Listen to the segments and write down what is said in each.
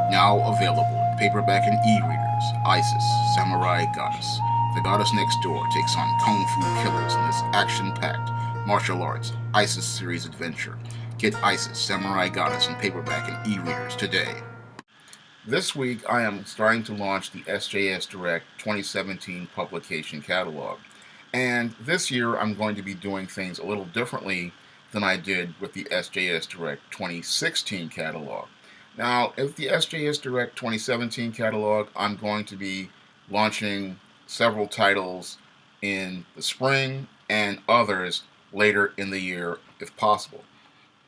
Now available in paperback and e-readers, Isis, Samurai Goddess. The goddess next door takes on kung fu killers in this action-packed martial arts Isis series adventure. Get Isis, Samurai Goddess in paperback and e-readers today. This week I am starting to launch the Sjs Direct 2017 publication catalog. And this year I'm going to be doing things a little differently than I did with the Sjs Direct 2016 catalog. Now, with the Sjs Direct 2017 catalog, I'm going to be launching several titles in the spring and others later in the year if possible.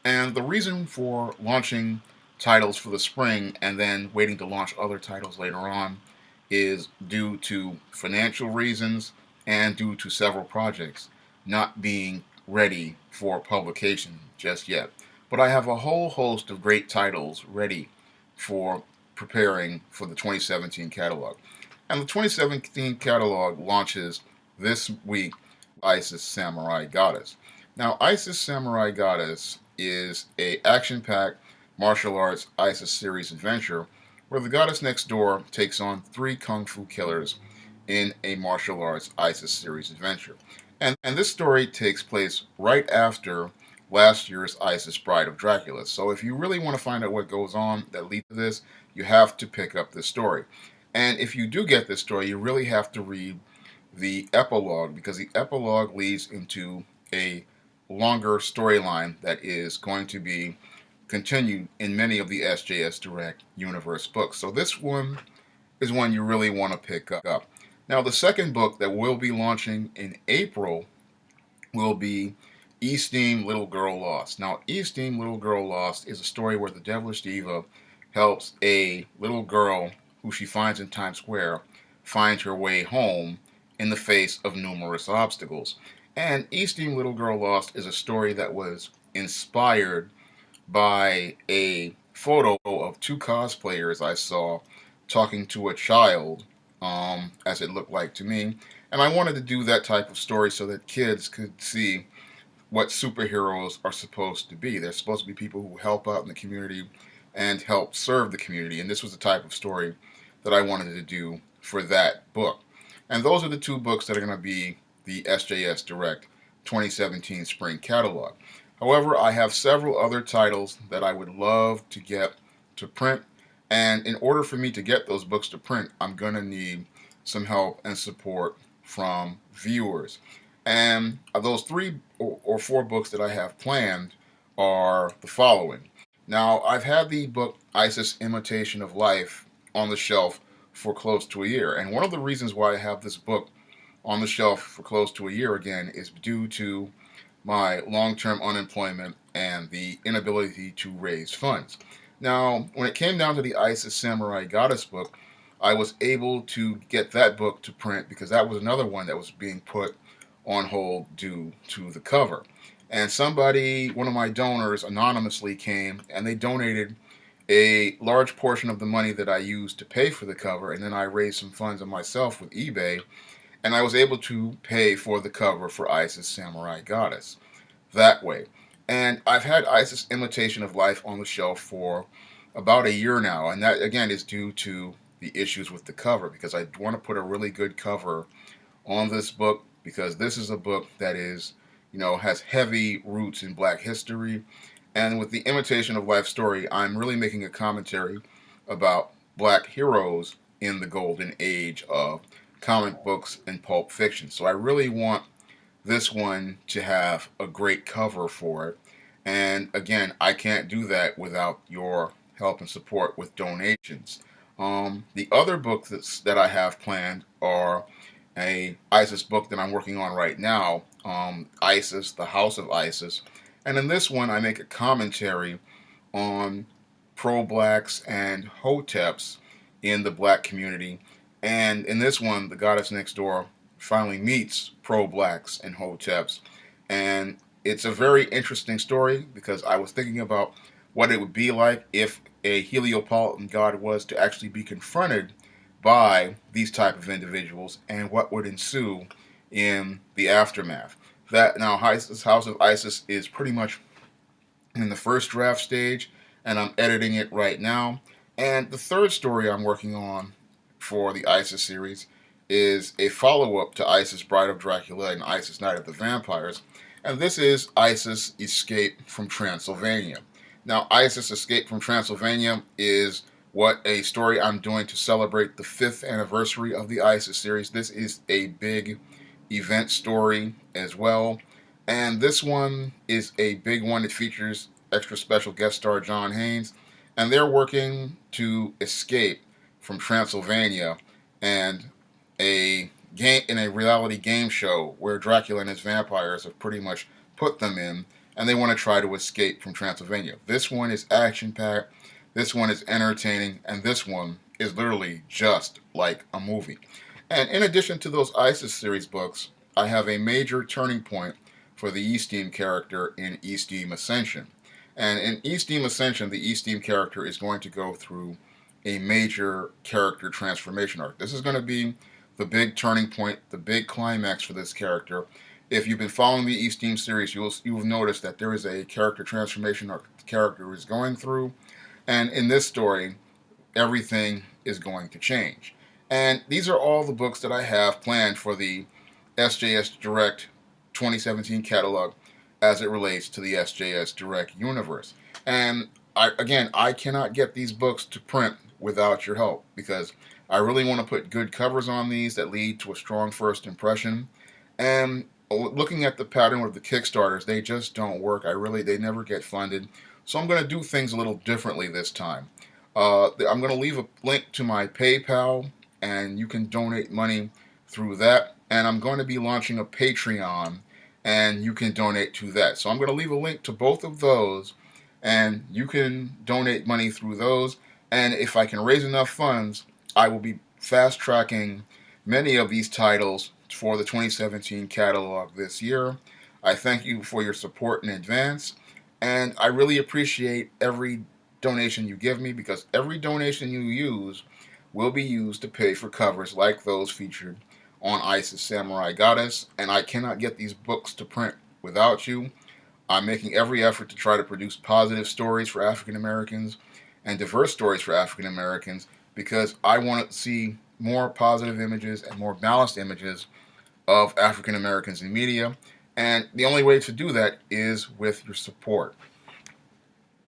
And the reason for launching titles for the spring and then waiting to launch other titles later on is due to financial reasons and due to several projects not being ready for publication just yet. But I have a whole host of great titles ready for preparing for the 2017 catalog. And the 2017 catalog launches this week, Isis Samurai Goddess. Now, Isis Samurai Goddess is a action-packed martial arts Isis series adventure where the goddess next door takes on three kung fu killers in a martial arts Isis series adventure. And this story takes place right after last year's Isis Bride of Dracula. So if you really want to find out what goes on that leads to this, you have to pick up this story. And if you do get this story, you really have to read the epilogue because the epilogue leads into a longer storyline that is going to be continued in many of the Sjs Direct universe books. So this one is one you really want to pick up. Now, the second book that we'll be launching in April will be Esteem Little Girl Lost. Now, Esteem Little Girl Lost is a story where the Devilish Diva helps a little girl who she finds in Times Square find her way home in the face of numerous obstacles. And Esteem Little Girl Lost is a story that was inspired by a photo of two cosplayers I saw talking to a child, as it looked like to me. And I wanted to do that type of story so that kids could see what superheroes are supposed to be. They're supposed to be people who help out in the community and help serve the community. And this was the type of story that I wanted to do for that book. And those are the two books that are going to be the Sjs Direct 2017 Spring Catalog. However, I have several other titles that I would love to get to print. And in order for me to get those books to print, I'm going to need some help and support from viewers. And those three or four books that I have planned are the following. Now, I've had the book Isis Imitation of Life on the shelf for close to a year. And one of the reasons why I have this book on the shelf for close to a year again is due to my long-term unemployment and the inability to raise funds. Now, when it came down to the Isis Samurai Goddess book, I was able to get that book to print because that was another one that was being put on hold due to the cover. And somebody, one of my donors, anonymously came and they donated a large portion of the money that I used to pay for the cover, and then I raised some funds on myself with eBay, and I was able to pay for the cover for Isis Samurai Goddess that way. And I've had Isis Imitation of Life on the shelf for about a year now, and that again is due to the issues with the cover because I want to put a really good cover on this book because this is a book that is, has heavy roots in Black history. And with the Imitation of Life story, I'm really making a commentary about Black heroes in the golden age of comic books and pulp fiction. So I really want this one to have a great cover for it. And again, I can't do that without your help and support with donations. The other books that I have planned are a ISIS book that I'm working on right now, ISIS, the House of ISIS. And in this one, I make a commentary on pro-blacks and hoteps in the black community. And in this one, the goddess next door finally meets pro-blacks and hoteps. And it's a very interesting story because I was thinking about what it would be like if a Heliopolitan god was to actually be confronted by these type of individuals and what would ensue in the aftermath. That now House of Isis is pretty much in the first draft stage, and I'm editing it right now. And the third story I'm working on for the ISIS series is a follow up to ISIS Bride of Dracula and ISIS Night of the Vampires. And this is ISIS Escape from Transylvania. Now, ISIS Escape from Transylvania is what a story I'm doing to celebrate the 5th anniversary of the ISIS series. This is a big event story as well. And this one is a big one. It features extra special guest star John Haynes, and they're working to escape from Transylvania and a game in a reality game show where Dracula and his vampires have pretty much put them in, and they want to try to escape from Transylvania. This one is action packed, this one is entertaining, and this one is literally just like a movie. And in addition to those ISIS series books, I have a major turning point for the East-Team character in East-Team Ascension. And in East-Team Ascension, the East-Team character is going to go through a major character transformation arc. This is going to be the big turning point, the big climax for this character. If you've been following the East-Team series, you'll notice that there is a character transformation arc the character is going through. And in this story, everything is going to change. And these are all the books that I have planned for the SJS Direct 2017 catalog as it relates to the SJS Direct universe. And I cannot get these books to print without your help because I really want to put good covers on these that lead to a strong first impression. And looking at the pattern of the Kickstarters, they just don't work. They never get funded. So I'm going to do things a little differently this time. I'm going to leave a link to my PayPal, and you can donate money through that. And I'm going to be launching a Patreon, and you can donate to that. So I'm going to leave a link to both of those, and you can donate money through those. And if I can raise enough funds, I will be fast tracking many of these titles for the 2017 catalog this year. I thank you for your support in advance, and I really appreciate every donation you give me because every donation you use will be used to pay for covers like those featured on ISIS Samurai Goddess, and I cannot get these books to print without you. I'm making every effort to try to produce positive stories for African Americans and diverse stories for African Americans because I want to see more positive images and more balanced images of African Americans in media. And the only way to do that is with your support.